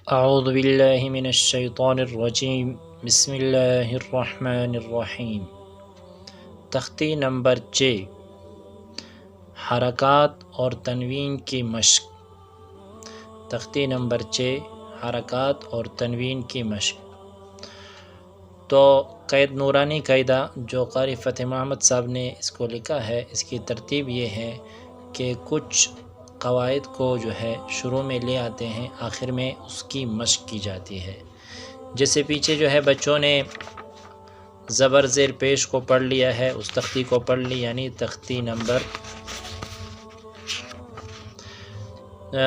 اعوذ باللہ من الشیطان الرجیم بسم اللہ الرحمن الرحیم۔ تختی نمبر 6، حرکات اور تنوین کی مشق۔ تختی نمبر 6، حرکات اور تنوین کی مشق۔ تو قید نورانی قاعدہ جو قاری فتح محمد صاحب نے اس کو لکھا ہے، اس کی ترتیب یہ ہے کہ کچھ قواعد کو جو ہے شروع میں لے آتے ہیں، آخر میں اس کی مشق کی جاتی ہے۔ جیسے پیچھے جو ہے بچوں نے زبر زیر پیش کو پڑھ لیا ہے، اس تختی کو پڑھ لی، یعنی تختی نمبر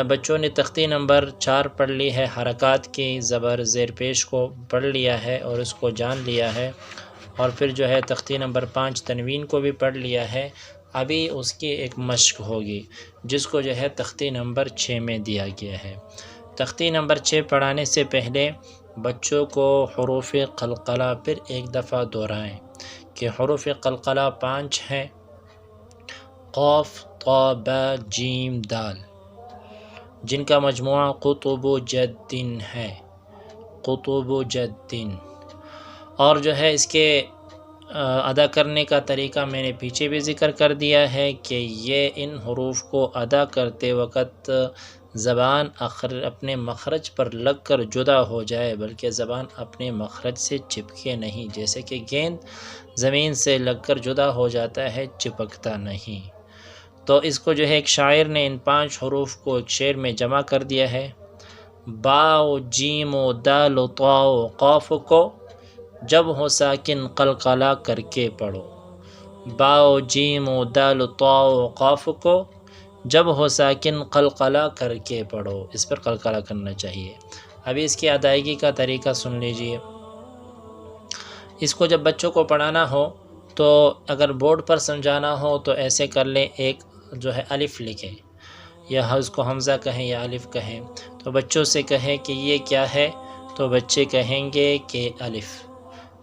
بچوں نے تختی نمبر 4 پڑھ لی ہے، حرکات کی زبر زیر پیش کو پڑھ لیا ہے اور اس کو جان لیا ہے، اور پھر جو ہے تختی نمبر 5 تنوین کو بھی پڑھ لیا ہے۔ ابھی اس کی ایک مشق ہوگی جس کو جو ہے تختی نمبر 6 میں دیا گیا ہے۔ تختی نمبر 6 پڑھانے سے پہلے بچوں کو حروف قلقلہ پھر ایک دفعہ دہرائیں کہ حروف قلقلہ 5 ہیں: قاف، طا، با، جیم، دال، جن کا مجموعہ قطب جد ہے، قطب جد۔ اور جو ہے اس کے ادا کرنے کا طریقہ میں نے پیچھے بھی ذکر کر دیا ہے کہ یہ ان حروف کو ادا کرتے وقت زبان اپنے مخرج پر لگ کر جدا ہو جائے، بلکہ زبان اپنے مخرج سے چپکے نہیں، جیسے کہ گیند زمین سے لگ کر جدا ہو جاتا ہے، چپکتا نہیں۔ تو اس کو جو ہے ایک شاعر نے ان 5 حروف کو ایک شعر میں جمع کر دیا ہے: با و جیم و دال و طا و قاف کو جب ہو ساکن قلقلہ کر کے پڑھو۔ با و جیم و دال و طا و قاف کو جب ہو ساکن قلقلہ کر کے پڑھو، اس پر قلقلہ کرنا چاہیے۔ ابھی اس کی ادائیگی کا طریقہ سن لیجئے۔ اس کو جب بچوں کو پڑھانا ہو تو اگر بورڈ پر سمجھانا ہو تو ایسے کر لیں، ایک جو ہے الف لکھیں، یا اس کو حمزہ کہیں یا الف کہیں، تو بچوں سے کہیں کہ یہ کیا ہے، تو بچے کہیں گے کہ الف۔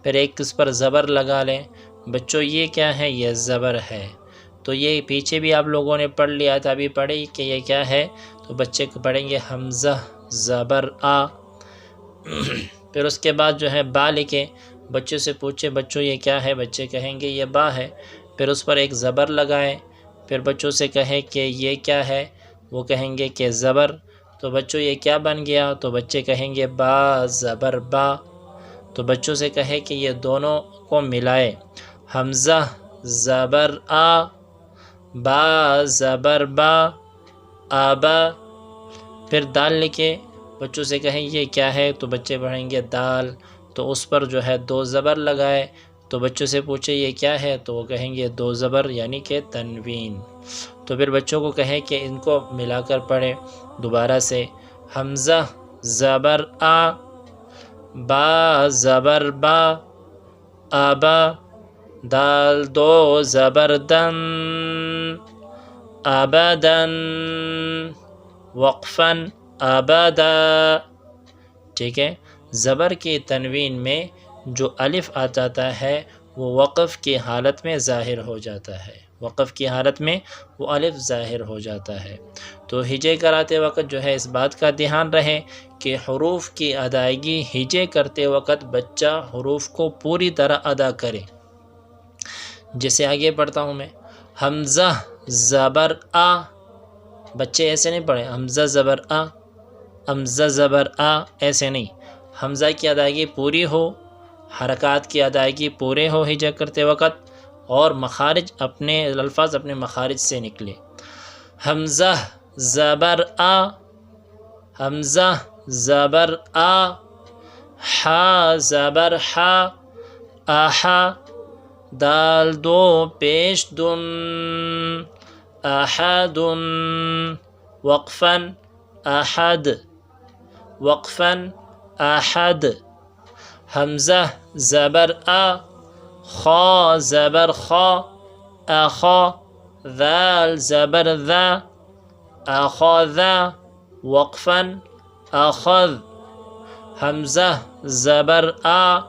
پھر ایک اس پر زبر لگا لیں، بچوں یہ کیا ہے، یہ زبر ہے۔ تو یہ پیچھے بھی آپ لوگوں نے پڑھ لیا تھا، ابھی پڑھی کہ یہ کیا ہے، تو بچے کو پڑھیں گے حمزہ زبر آ۔ پھر اس کے بعد جو ہے با لکھیں، بچوں سے پوچھیں بچوں یہ کیا ہے، بچے کہیں گے یہ با ہے۔ پھر اس پر ایک زبر لگائیں، پھر بچوں سے کہیں کہ یہ کیا ہے، وہ کہیں گے کہ زبر۔ تو بچوں یہ کیا بن گیا، تو بچے کہیں گے با زبر با۔ تو بچوں سے کہے کہ یہ دونوں کو ملائے، حمزہ زبر آ، با زبر با، آبا۔ پھر دال لکھے، بچوں سے کہیں یہ کیا ہے، تو بچے پڑھیں گے دال۔ تو اس پر جو ہے 2 زبر لگائے، تو بچوں سے پوچھے یہ کیا ہے، تو وہ کہیں گے 2 زبر، یعنی کہ تنوین۔ تو پھر بچوں کو کہیں کہ ان کو ملا کر پڑھیں دوبارہ سے: حمزہ زبر آ، با زبر با، آبا، دال 2 زبر دن، آبادن، وقفاً آبادا۔ ٹھیک ہے، زبر کی تنوین میں جو الف آ جاتا ہے وہ وقف کی حالت میں ظاہر ہو جاتا ہے، وقف کی حالت میں وہ الف ظاہر ہو جاتا ہے۔ تو ہجے کراتے وقت جو ہے اس بات کا دھیان رہے کہ حروف کی ادائیگی ہجے کرتے وقت بچہ حروف کو پوری طرح ادا کرے۔ جیسے آگے پڑھتا ہوں میں: حمزہ زبر آ، بچے ایسے نہیں پڑھیں حمزہ زبر آ، حمزہ زبر آ، ایسے نہیں۔ حمزہ کی ادائیگی پوری ہو، حرکات کی ادائیگی پورے ہو ہجا کرتے وقت، اور مخارج اپنے الفاظ اپنے مخارج سے نکلے۔ حمزہ زبر آ، حمزہ زبر آ، حا زبر حا، آحا، دال 2 پیش دن، احد، وقفاً احد، وقفاً احد۔ حمزہ زبر آ، خا زبر خا، اخا، ذال زبر ذا، اخذا، وقفاً اخذ۔ حمزہ زبر آ،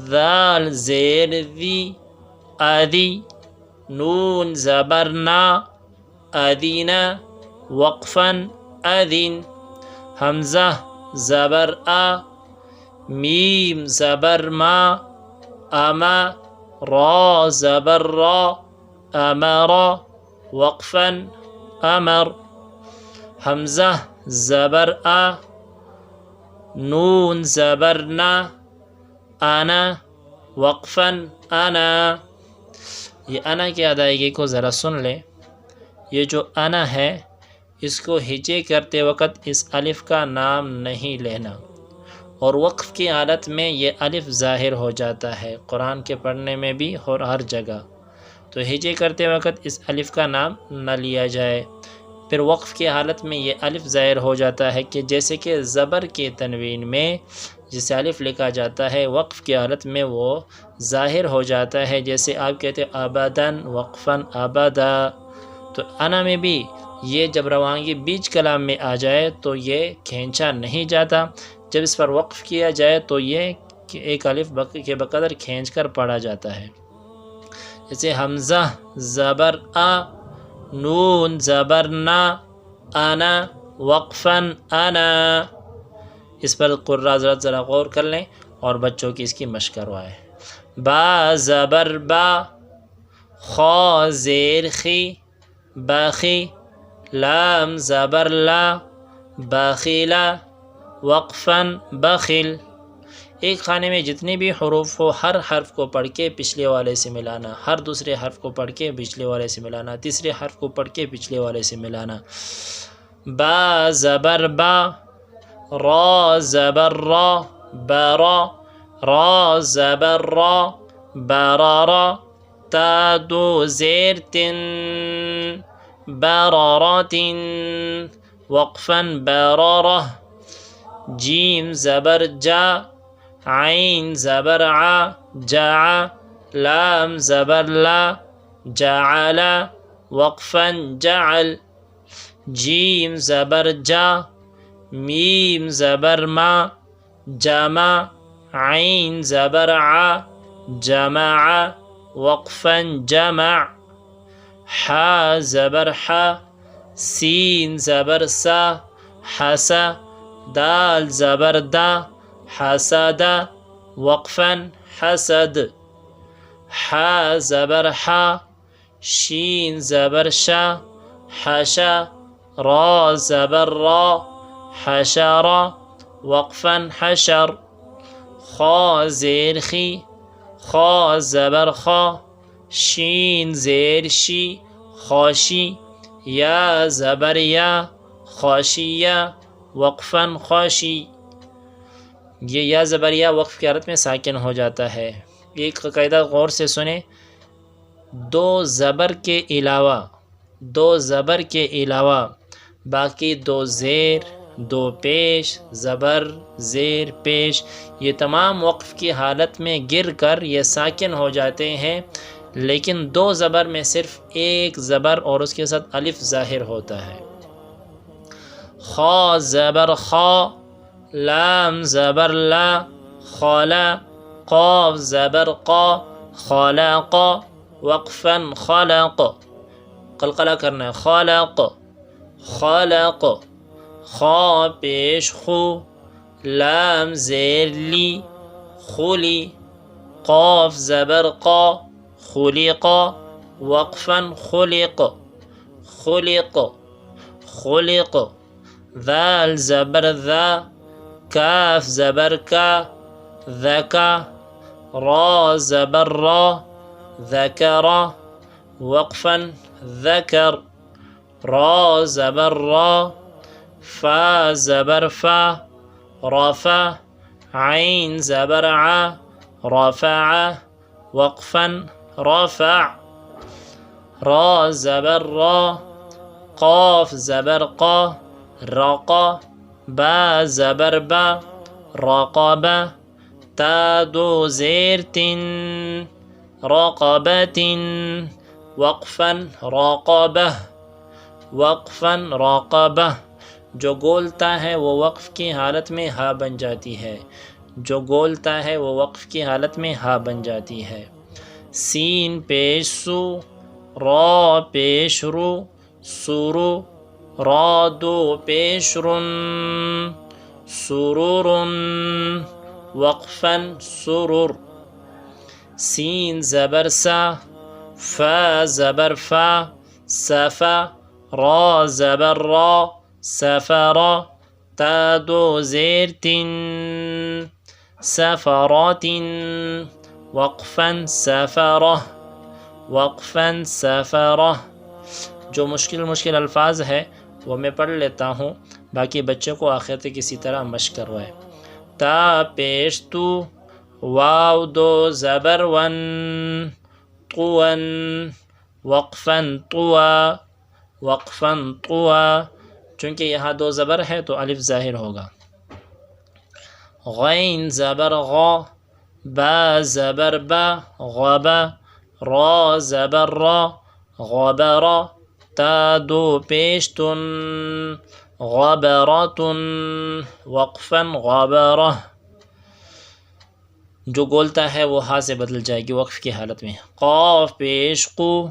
ذال زیر ذی، آذی، نون زبر نا، آذینا، وقفاً آذین۔ حمزہ زبر آ، میم زبر ما، اما، را زبر را، امرا، وقفا امر. حمزہ زبر آ، نون زبر نا، انا، وقفا انا. یہ انا کی ادائیگی کو ذرا سن لیں. یہ جو انا ہے اس کو ہجے کرتے وقت اس الف کا نام نہیں لینا، اور وقف کی حالت میں یہ الف ظاہر ہو جاتا ہے قرآن کے پڑھنے میں بھی اور ہر جگہ. تو ہجے کرتے وقت اس الف کا نام نہ لیا جائے. پھر وقف کی حالت میں یہ الف ظاہر ہو جاتا ہے کہ جیسے کہ زبر کے تنوین میں جسے الف لکھا جاتا ہے، وقف کی حالت میں وہ ظاہر ہو جاتا ہے. جیسے آپ کہتے ہیں ابداً، وقفاً ابدا. تو انا میں بھی یہ جب روانگی بیچ کلام میں آ جائے تو یہ کھینچا نہیں جاتا. جب اس پر وقف کیا جائے تو یہ ایک الف کے بقدر کھینچ کر پڑھا جاتا ہے. جیسے حمزہ زبر آ، نون زبر نا، انا، وقفاً انا. اس پر قراء ذرا غور کر لیں اور بچوں کی اس کی مشق کروائیں. با زبر با، خا زیر خی، باخی، لام زبر لا، باخیلا، وقفاً بخل. ایک خانے میں جتنے بھی حروف ہو ہر حرف کو پڑھ کے پچھلے والے سے ملانا، ہر دوسرے حرف کو پڑھ کے پچھلے والے سے ملانا، تیسرے حرف کو پڑھ کے پچھلے والے سے ملانا. با زبر با، را زبر را، برا، را زبر را، برارا، تا دو زیر تن، برارات، وقفاً برارہ. جیم زبر جا، عین زبر عا، جاع، لام زبر لا، جعل، وقفاً جعل. جیم زبر جا، میم زبر ما، جمع، عین زبر ع، جمع، وقفاً جمع. حا زبر حا، سین زبر سا، حسا، دال زبر دا، حسد، وقفاً حسد. حا زبر حا، شین زبر شا، حشا، را زبر را، حشر، وقفاً حشر. خا زیر خی، خا زبر خا، شین زیر شی، خاشی، یا زبر یا، خاشیہ، وقفاً خاشی. یہ یا زبر یا وقف کی حالت میں ساکن ہو جاتا ہے. ایک قاعدہ غور سے سنیں. دو زبر کے علاوہ باقی دو زیر، دو پیش، زبر، زیر، پیش، یہ تمام وقف کی حالت میں گر کر یہ ساکن ہو جاتے ہیں، لیکن دو زبر میں صرف ایک زبر اور اس کے ساتھ الف ظاہر ہوتا ہے. خا زبر خا، لام زبر لا، خالا، قاف زبر قا، خالق، وقفاً خلق. قلقلہ کرنا ہے. خالق، خالق. خا پیش خو، لام زیر لی، خلی، قاف زبر قا، خلق، وقفاً خلق، خلق، خلق. ذال زبر ذا، کاف زبر کا، ذکا، را زبر را، ذکر، وقفاً ذکر، را زبر را، فا زبر فا، رفع، عین زبر ع، رفع، وقفاً رفع. را زبر را، قاف زبر قا، رقا، با زبر با، رقبہ، تا دو زیر تن، رقبۃ، وقفاً راقبہ، وقفاً راقبہ. جو گولتا ہے وہ وقف کی حالت میں ہا بن جاتی ہے، جو گولتا ہے وہ وقف کی حالت میں ہا بن جاتی ہے. سین پیش سو، را پیش رو، سورو، را دو پیش رن، سرور وقفا سرور. سین زبر سا، فا زبر فا، سفا. را زبر را، سفرا. تا دو زیر تن، سفرات. وقفا سفرہ، وقفا سفرہ. جو مشکل الفاظ ہے وہ میں پڑھ لیتا ہوں، باقی بچوں کو آخر تک اسی طرح مشق کروائے. تا پیش تو، واو دو زبر ون، طون. وقفا طوا، وقفا طوا. چونکہ یہاں دو زبر ہے تو الف ظاہر ہوگا. غین زبر غا، با زبر با، غبا. را زبر را، غبرا. تا دو پیش تن، غبرات. وقفا غبرہ. جو گولتا ہے وہ ہا سے بدل جائے گی وقف کی حالت میں. قاف پیش قو،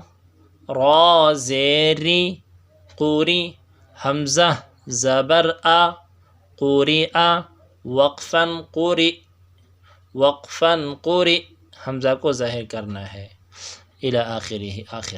را زیری، قوری. حمزہ زبر آ، قوری آ. وقفا قوری، وقفا قوری. حمزہ کو ظاہر کرنا ہے. الی آخرہ، آخر